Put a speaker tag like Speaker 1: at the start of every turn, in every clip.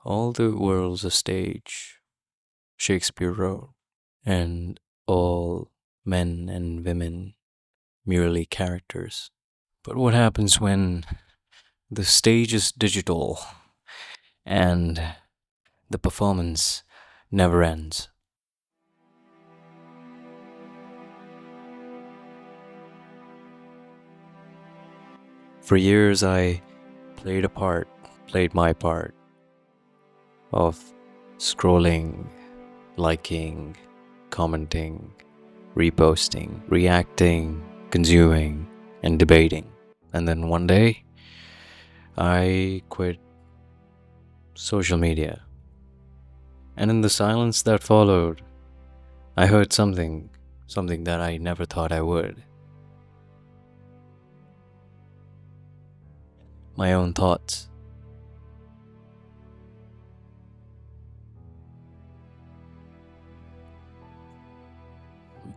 Speaker 1: All the world's a stage, Shakespeare wrote, and all men and women merely characters. But what happens when the stage is digital and the performance never ends? For years, I played my part of scrolling, liking, commenting, reposting, reacting, consuming, and debating. And then one day, I quit social media. And in the silence that followed, I heard something that I never thought I would. My own thoughts.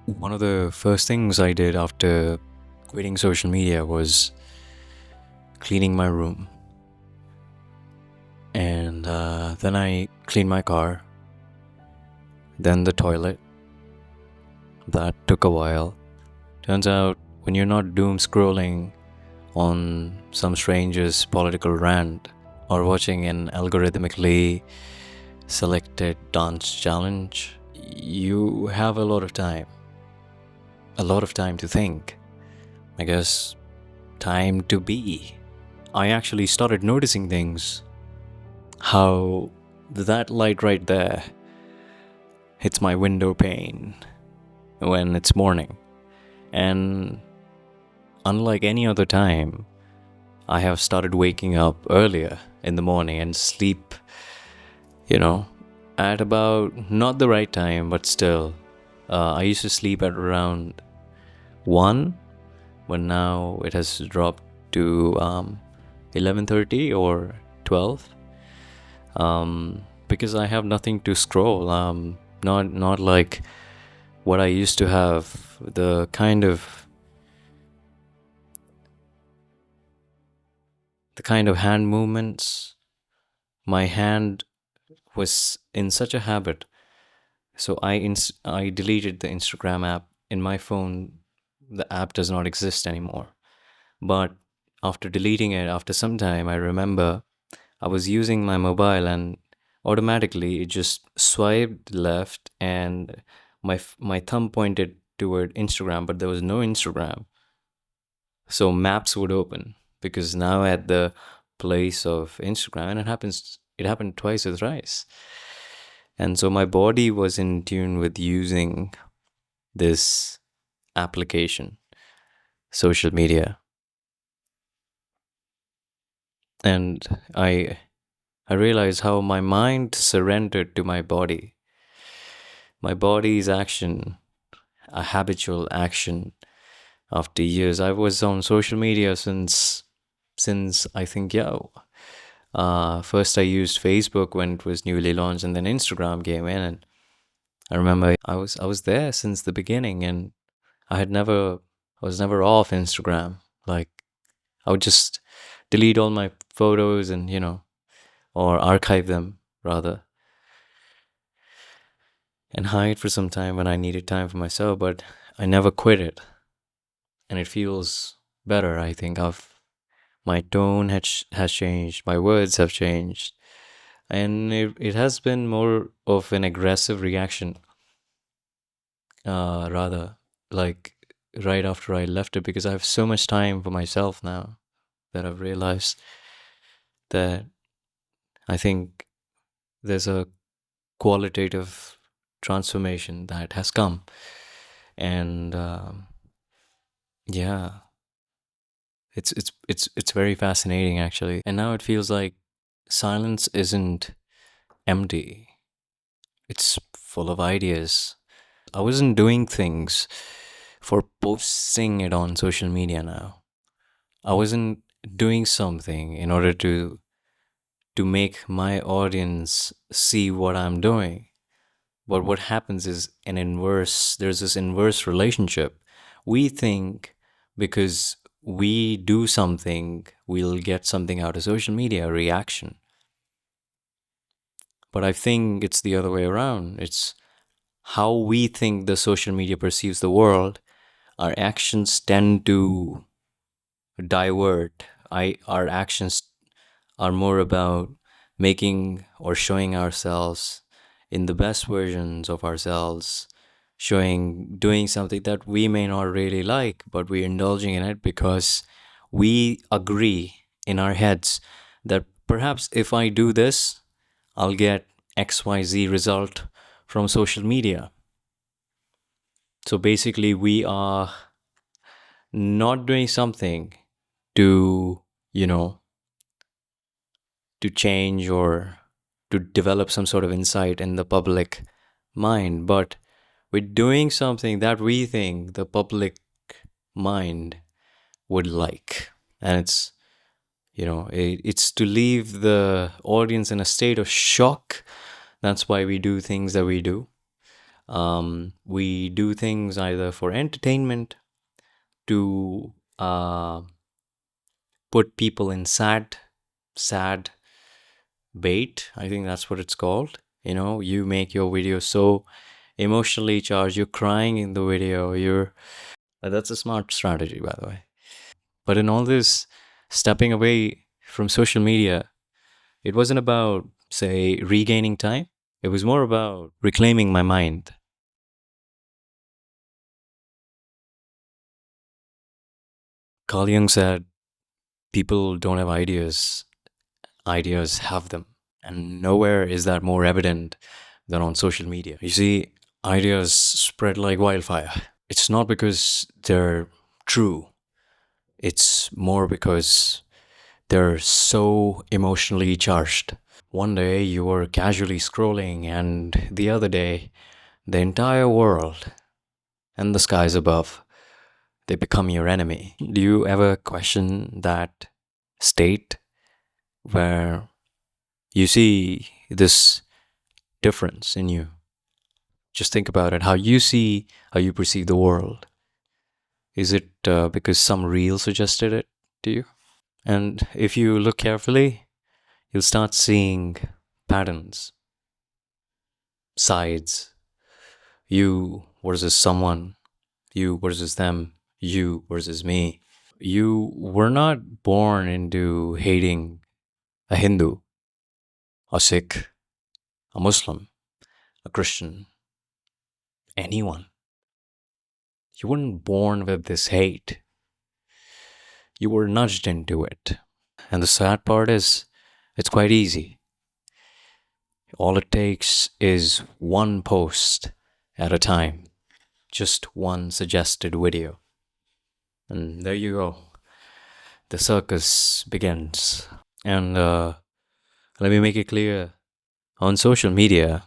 Speaker 1: One of the first things I did after quitting social media was cleaning my room. And then I cleaned my car, then the toilet. That took a while. Turns out, when you're not doom scrolling on some stranger's political rant or watching an algorithmically selected dance challenge, you have a lot of time. A lot of time to think. I guess, time to be. I actually started noticing things. How that light right there hits my window pane when it's morning. And unlike any other time, I have started waking up earlier in the morning and sleep, at about not the right time, but still. I used to sleep at around 1, but now it has dropped to 11:30 or 12. Because I have nothing to scroll. Not like what I used to have. The kind of hand movements. My hand was in such a habit, so I deleted the Instagram app in my phone. The app does not exist anymore. But after deleting it, after some time, I remember I was using my mobile and automatically it just swiped left and my thumb pointed toward Instagram, but there was no Instagram. So maps would open because now at the place of Instagram, and it happened twice or thrice. And so my body was in tune with using this application, social media. And I realized how my mind surrendered to my body. My body's action, a habitual action. After years, I was on social media since I think, first I used Facebook when it was newly launched, and then Instagram came in, and I remember I was there since the beginning, and I was never off Instagram. Like, I would just delete all my photos and or archive them rather, and hide for some time when I needed time for myself. But I never quit it, and it feels better. I think my tone has changed, my words have changed, and it has been more of an aggressive reaction, rather, like right after I left it, because I have so much time for myself now that I've realized that I think there's a qualitative transformation that has come. And yeah, it's very fascinating actually. And now it feels like silence isn't empty, it's full of ideas. I wasn't doing things for posting it on social media now. I wasn't doing something in order to make my audience see what I'm doing. But what happens is there's this inverse relationship. We think because we do something, we'll get something out of social media, a reaction. But I think it's the other way around. It's how we think the social media perceives the world. Our actions tend to divert. Our actions are more about making or showing ourselves in the best versions of ourselves, doing something that we may not really like, but we're indulging in it because we agree in our heads that perhaps if I do this, I'll get XYZ result from social media. So basically, we are not doing something to, you know, to change or to develop some sort of insight in the public mind, but we're doing something that we think the public mind would like. And it's to leave the audience in a state of shock. That's why we do things that we do. We do things either for entertainment, to put people in sad bait. I think that's what it's called. You make your video so emotionally charged, you're crying in the video. That's a smart strategy, by the way. But in all this stepping away from social media, it wasn't about, say, regaining time. It was more about reclaiming my mind. Carl Jung said, people don't have ideas, ideas have them. And nowhere is that more evident than on social media. You see, ideas spread like wildfire. It's not because they're true, it's more because they're so emotionally charged. One day you were casually scrolling, and the other day, the entire world and the skies above, they become your enemy. Do you ever question that state where you see this difference in you? Just think about it, how you perceive the world. Is it because some reel suggested it to you? And if you look carefully, you'll start seeing patterns, sides, you versus someone, you versus them, you versus me. You were not born into hating a Hindu, a Sikh, a Muslim, a Christian, anyone. You weren't born with this hate. You were nudged into it. And the sad part is, it's quite easy. All it takes is one post at a time, just one suggested video. And there you go. The circus begins. And let me make it clear, on social media,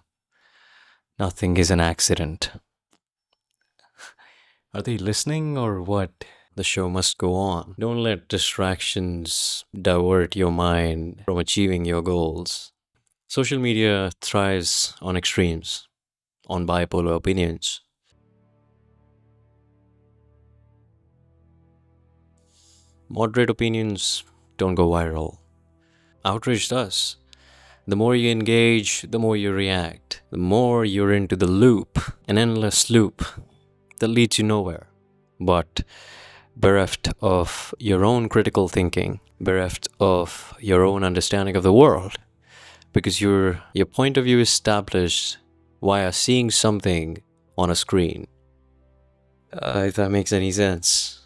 Speaker 1: nothing is an accident. Are they listening or what? The show must go on. Don't let distractions divert your mind from achieving your goals. Social media thrives on extremes, on bipolar opinions. Moderate opinions don't go viral. Outrage does. The more you engage, the more you react. The more you're into the loop, an endless loop that leads you nowhere. But bereft of your own critical thinking, bereft of your own understanding of the world, because your point of view is established via seeing something on a screen. If that makes any sense.